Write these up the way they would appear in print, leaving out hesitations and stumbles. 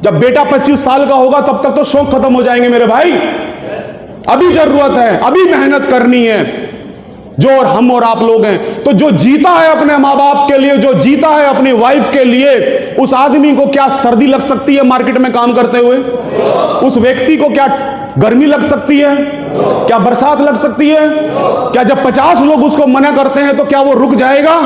जब बेटा 25 साल का होगा तब तक तो शौक खत्म हो जाएंगे मेरे भाई। अभी जरूरत है, अभी मेहनत करनी है, जो और हम और आप लोग हैं। तो जो जीता है अपने माँ बाप के लिए, जो जीता है अपनी वाइफ के लिए, उस आदमी को क्या सर्दी लग सकती है मार्केट में काम करते हुए? उस व्यक्ति को क्या गर्मी लग सकती है? क्या बरसात लग सकती है? क्या जब 50 लोग उसको मना करते हैं तो क्या वो रुक जाएगा?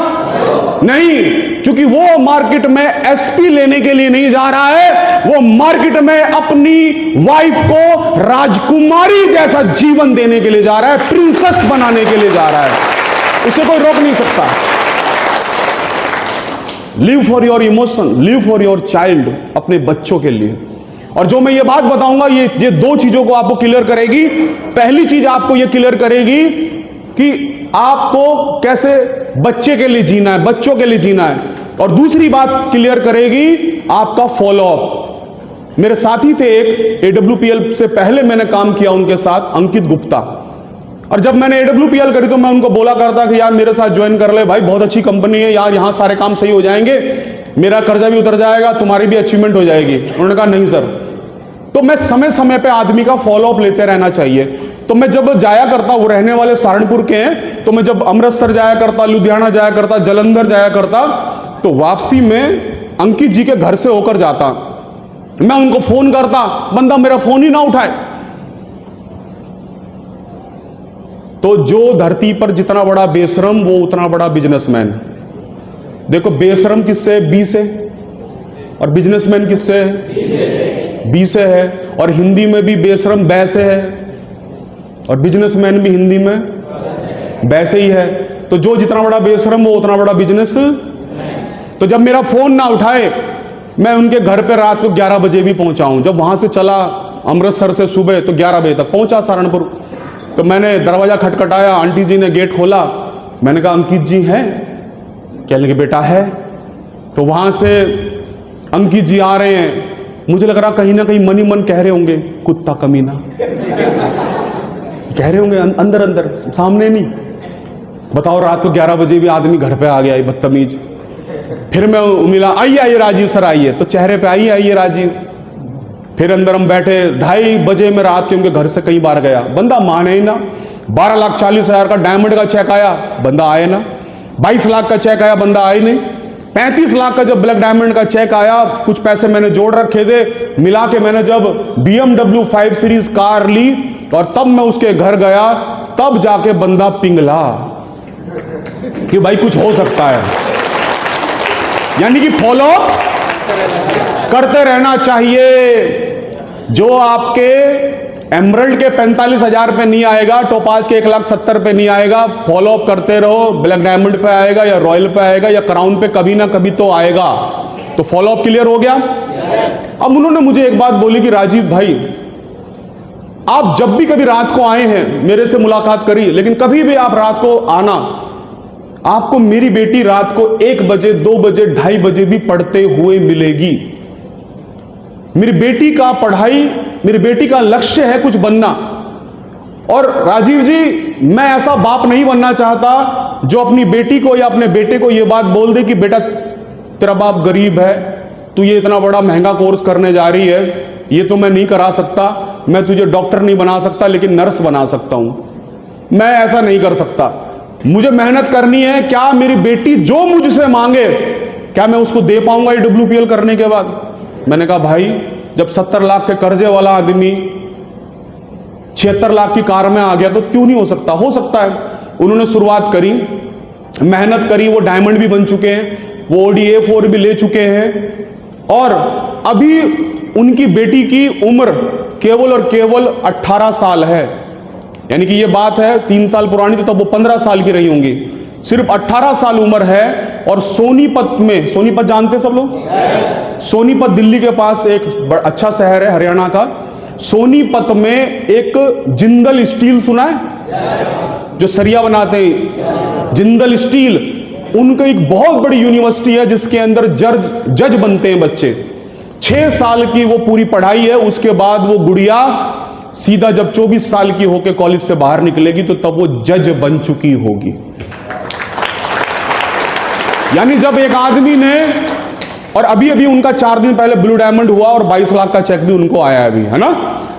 नहीं, क्योंकि वो मार्केट में एसपी लेने के लिए नहीं जा रहा है, वो मार्केट में अपनी वाइफ को राजकुमारी जैसा जीवन देने के लिए जा रहा है, प्रिंसेस बनाने के लिए जा रहा है। उसे कोई रोक नहीं सकता। Live for your emotion, live for your child, अपने बच्चों के लिए। और जो मैं ये बात बताऊंगा, ये दो चीजों को आपको क्लियर करेगी। पहली चीज आपको ये क्लियर करेगी कि आपको कैसे बच्चे के लिए जीना है, बच्चों के लिए जीना है। और दूसरी बात क्लियर करेगी आपका फॉलो अप। मेरे साथी थे एक, AWPL से पहले मैंने काम किया उनके साथ, अंकित गुप्ता। और जब मैंने AWPL करी तो मैं उनको बोला करता कि यार मेरे साथ ज्वाइन कर ले भाई, बहुत अच्छी कंपनी है यार, यहां सारे काम सही हो जाएंगे, मेरा कर्जा भी उतर जाएगा, तुम्हारी भी अचीवमेंट हो जाएगी। उन्होंने कहा नहीं सर। तो मैं समय समय पे आदमी का फॉलो अप लेते रहना चाहिए। तो मैं जब जाया करता, वो रहने वाले सहारनपुर के हैं, तो मैं जब अमृतसर जाया करता, लुधियाना जाया करता, जालंधर जाया करता, तो वापसी में अंकित जी के घर से होकर जाता। मैं उनको फोन करता, बंदा मेरा फोन ही ना उठाए। तो जो धरती पर जितना बड़ा बेशरम, वो उतना बड़ा बिजनेसमैन। देखो बेशरम किससे है? बी से। और बिजनेसमैन किससे है? बी से है। और हिंदी में भी बेशरम बै से है, और बिजनेसमैन भी हिंदी में वैसे ही है। तो जो जितना बड़ा बेशरम वो उतना बड़ा बिजनेस। तो जब मेरा फोन ना उठाए, मैं उनके घर पे रात को 11 बजे भी पहुंचा हूं। जब वहां से चला अमृतसर से सुबह, तो 11 बजे तक पहुंचा सहारनपुर। तो मैंने दरवाजा खटखटाया, आंटी जी ने गेट खोला। मैंने कहा अंकित जी हैं? कहने लगे बेटा है। तो वहां से अंकित जी आ रहे हैं। मुझे लग रहा कहीं ना कहीं मन ही मन कह रहे होंगे कुत्ता कमीना, कह रहे होंगे अंदर अंदर, सामने नहीं। बताओ रात को 11 बजे भी आदमी घर पे आ गया, ये बदतमीज। फिर मैं मिला, आइए आइए राजीव सर आइए, तो चेहरे पे आइए आइए राजीव। फिर अंदर हम बैठे, 2:30 बजे में रात के उनके घर से कई बार गया, बंदा माने ही ना। 12,40,000 का डायमंड का चेक आया, बंदा आए ना। 22 लाख का चेक आया, बंदा आए नहीं। 35 लाख का जब ब्लैक डायमंड का चेक आया, कुछ पैसे मैंने जोड़ रखे थे, मिला के मैंने जब BMW 5 सीरीज कार ली और तब मैं उसके घर गया, तब जाके बंदा पिंगला कि भाई कुछ हो सकता है। यानी कि फॉलो करते रहना चाहिए। जो आपके एमरल्ड के 45,000 पे नहीं आएगा, टोपाज के 1,70,000 पे नहीं आएगा, फॉलो अप करते रहो। ब्लैक डायमंड पे आएगा या रॉयल पे आएगा या क्राउन पे कभी ना कभी तो आएगा। तो फॉलो अप क्लियर हो गया। अब उन्होंने मुझे एक बात बोली कि राजीव भाई, आप जब भी कभी रात को आए हैं, मेरे से मुलाकात करी, लेकिन कभी भी आप रात को आना, आपको मेरी बेटी रात को 1 बजे, 2 बजे, 2:30 बजे भी पढ़ते हुए मिलेगी। मेरी बेटी का पढ़ाई, मेरी बेटी का लक्ष्य है कुछ बनना। और राजीव जी, मैं ऐसा बाप नहीं बनना चाहता जो अपनी बेटी को या अपने बेटे को यह बात बोल दे कि बेटा तेरा बाप गरीब है, तू ये इतना बड़ा महंगा कोर्स करने जा रही है, ये तो मैं नहीं करा सकता, मैं तुझे डॉक्टर नहीं बना सकता लेकिन नर्स बना सकता हूं। मैं ऐसा नहीं कर सकता, मुझे मेहनत करनी है। क्या मेरी बेटी जो मुझसे मांगे, क्या मैं उसको दे पाऊंगा AWPL करने के बाद? मैंने कहा भाई, जब 70 लाख के कर्जे वाला आदमी 76 लाख की कार में आ गया तो क्यों नहीं हो सकता? हो सकता है। उन्होंने शुरुआत करी, मेहनत करी, वो डायमंड भी बन चुके हैं, वो ODA4 भी ले चुके हैं। और अभी उनकी बेटी की उम्र केवल और केवल 18 साल है। यानी कि ये बात है 3 साल पुरानी, तो तब वो 15 साल की रही होंगी। सिर्फ 18 साल उम्र है। और सोनीपत में, सोनीपत जानते सब लोग? सोनीपत दिल्ली के पास एक अच्छा शहर है हरियाणा का। सोनीपत में एक जिंदल स्टील सुना है, जो सरिया बनाते हैं, जिंदल स्टील। उनका एक बहुत बड़ी यूनिवर्सिटी है जिसके अंदर जज बनते हैं बच्चे। 6 साल की वो पूरी पढ़ाई है। उसके बाद वो गुड़िया सीधा जब 24 साल की होकर कॉलेज से बाहर निकलेगी तो तब वो जज बन चुकी होगी। यानी जब एक आदमी ने और अभी अभी उनका 4 दिन पहले ब्लू डायमंड हुआ और 22 लाख का चेक भी उनको आया अभी, है ना।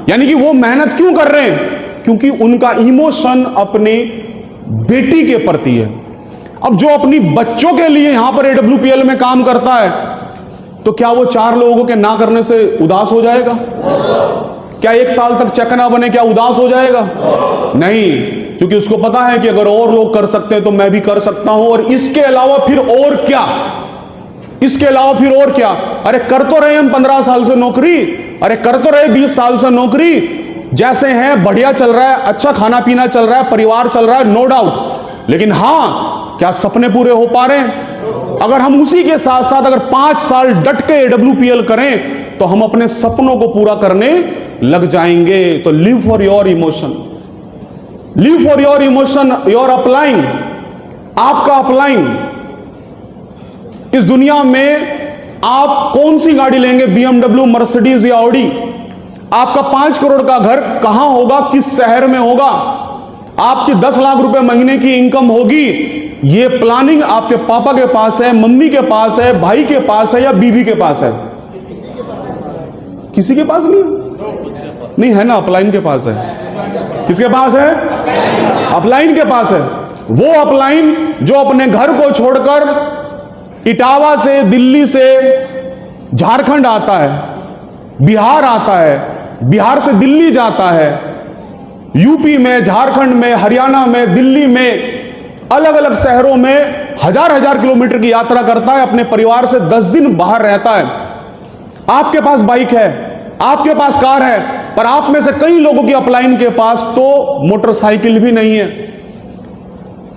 यानी कि वो मेहनत क्यों कर रहे हैं? क्योंकि उनका इमोशन अपनी बेटी के प्रति है। अब जो अपनी बच्चों के लिए यहां पर AWPL में काम करता है, तो क्या वो 4 लोगों के ना करने से उदास हो जाएगा? क्या 1 साल तक चेक ना बने क्या उदास हो जाएगा? नहीं, क्योंकि उसको पता है कि अगर और लोग कर सकते हैं तो मैं भी कर सकता हूं, और इसके अलावा फिर और क्या, इसके अलावा फिर और क्या। अरे कर तो रहे हम 15 साल से नौकरी, अरे कर तो रहे 20 साल से नौकरी, जैसे हैं बढ़िया चल रहा है, अच्छा खाना पीना चल रहा है, परिवार चल रहा है, नो डाउट। लेकिन हां, क्या सपने पूरे हो पा रहे हैं? अगर हम उसी के साथ साथ अगर 5 साल डट के AWPL करें तो हम अपने सपनों को पूरा करने लग जाएंगे। तो live for your emotion, live for your emotion, your upline, आपका अपलाइन। इस दुनिया में आप कौन सी गाड़ी लेंगे, BMW, मर्सिडीज या ऑडी? आपका 5 करोड़ का घर कहां होगा, किस शहर में होगा, आपकी 10 लाख रुपए महीने की इनकम होगी, ये प्लानिंग आपके पापा के पास है, मम्मी के पास है, भाई के पास है या बीवी के पास है? किसी के पास नहीं है ना, अपलाइन के पास है। किसके पास है? अपलाइन के पास है। वो अपलाइन जो अपने घर को छोड़कर इटावा से, दिल्ली से झारखंड आता है, बिहार आता है, बिहार से दिल्ली जाता है, यूपी में, झारखंड में, हरियाणा में, दिल्ली में, अलग अलग शहरों में हजार किलोमीटर की यात्रा करता है, अपने परिवार से 10 दिन बाहर रहता है। आपके पास बाइक है, आपके पास कार है, पर आप में से कई लोगों की अपलाइन के पास तो मोटरसाइकिल भी नहीं है।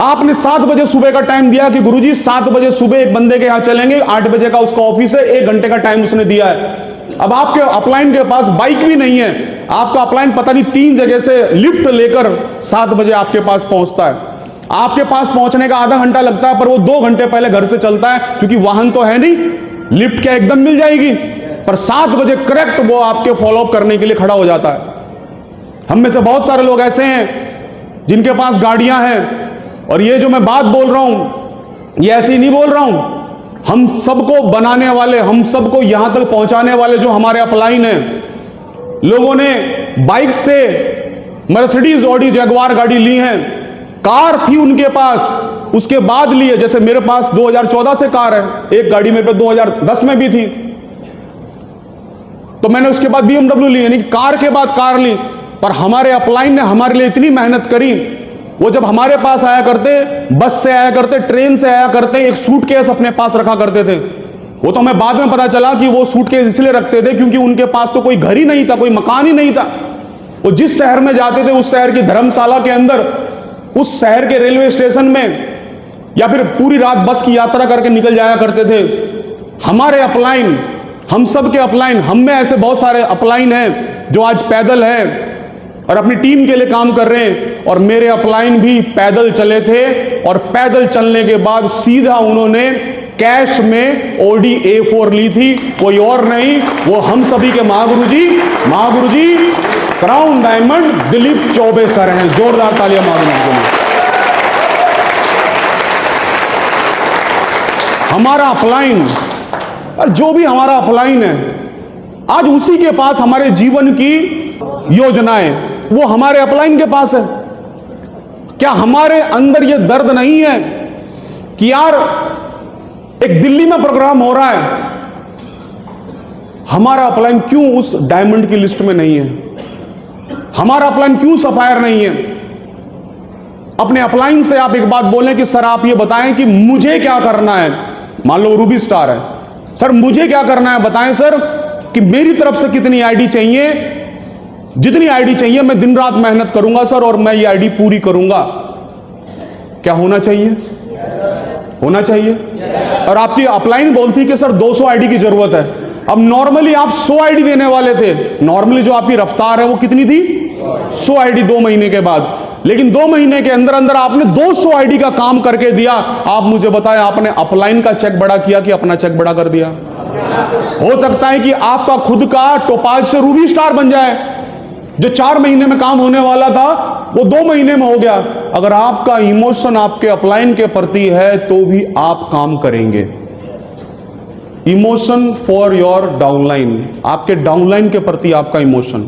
आपने 7 बजे सुबह का टाइम दिया कि गुरुजी 7 बजे सुबह एक बंदे के यहां चलेंगे, 8 बजे का उसका ऑफिस है, 1 घंटे का टाइम उसने दिया है। अब आपके अपलाइन के पास बाइक भी नहीं है, आपका अपलाइन पता नहीं 3 जगह से लिफ्ट लेकर 7 बजे आपके पास पहुंचता है। आपके पास पहुंचने का आधा घंटा लगता है, पर वो 2 घंटे पहले घर से चलता है, क्योंकि वाहन तो है नहीं, लिफ्ट क्या एकदम मिल जाएगी, पर 7 बजे करेक्ट वो आपके फॉलोअप करने के लिए खड़ा हो जाता है। हम में से बहुत सारे लोग ऐसे हैं जिनके पास गाड़ियां हैं, और ये जो मैं बात बोल रहा हूं ये ऐसे ही नहीं बोल रहा हूं, हम सबको बनाने वाले, हम सबको यहां तक पहुंचाने वाले जो हमारे अपलाइन हैं, लोगों ने बाइक से मर्सिडीज, ऑडी, जगुआर गाड़ी ली है, कार थी उनके पास, उसके बाद लिए। जैसे मेरे पास 2014 से कार है, एक गाड़ी मेरे पे 2010 में भी थी, तो मैंने उसके बाद BMW ली, यानी कार के बाद कार ली। पर हमारे अपलाइन ने हमारे लिए इतनी मेहनत करी, वो जब हमारे पास आया करते, बस से आया करते, ट्रेन से आया करते, एक सूटकेस अपने पास रखा करते थे। वो तो हमें बाद में पता चला कि वो सूटकेस इसलिए रखते थे क्योंकि उनके पास तो कोई घर ही नहीं था, कोई मकान ही नहीं था। वो जिस शहर में जाते थे, उस शहर की धर्मशाला के अंदर, उस शहर के रेलवे स्टेशन में, या फिर पूरी रात बस की यात्रा करके निकल जाया करते थे। हमारे अपलाइन, हम सब के अपलाइन, हम में ऐसे बहुत सारे अपलाइन हैं जो आज पैदल हैं और अपनी टीम के लिए काम कर रहे हैं। और मेरे अपलाइन भी पैदल चले थे, और पैदल चलने के बाद सीधा उन्होंने कैश में ऑडी A4 ली थी, कोई और नहीं, वो हम सभी के महागुरुजी crown diamond Dilip Choubey sir हैं। जोरदार तालियां मांगने के लिए। हमारा अपलाइन, और जो भी हमारा अपलाइन है, आज उसी के पास हमारे जीवन की योजनाएं, वो हमारे अपलाइन के पास है। क्या हमारे अंदर ये दर्द नहीं है कि यार एक दिल्ली में प्रोग्राम हो रहा है, हमारा अपलाइन क्यों उस डायमंड की लिस्ट में नहीं है? हमारा अपलाइन क्यों सफायर नहीं है? अपने अपलाइन से आप एक बात बोलें कि सर आप ये बताएं कि मुझे क्या करना है। मान लो रूबी स्टार है, सर मुझे क्या करना है बताएं सर, कि मेरी तरफ से कितनी आईडी चाहिए, जितनी आईडी चाहिए मैं दिन रात मेहनत करूंगा सर, और मैं ये आईडी पूरी करूंगा। क्या होना चाहिए? होना चाहिए। और आपकी अपलाइन बोलती कि सर 200 आईडी की जरूरत है। अब नॉर्मली आप 100 आईडी देने वाले थे, नॉर्मली जो आपकी रफ्तार है वो कितनी थी? 100 आईडी 2 महीने के बाद। लेकिन 2 महीने के अंदर अंदर आपने 200 आईडी का काम करके दिया। आप मुझे बताएं, आपने अपलाइन का चेक बड़ा किया कि अपना चेक बड़ा कर दिया? हो सकता है कि आपका खुद का टोपाज से रूबी स्टार बन जाए, जो 4 महीने में काम होने वाला था वो 2 महीने में हो गया। अगर आपका इमोशन आपके अपलाइन के प्रति है तो भी आप काम करेंगे। इमोशन फॉर योर डाउनलाइन, आपके डाउनलाइन के प्रति आपका इमोशन।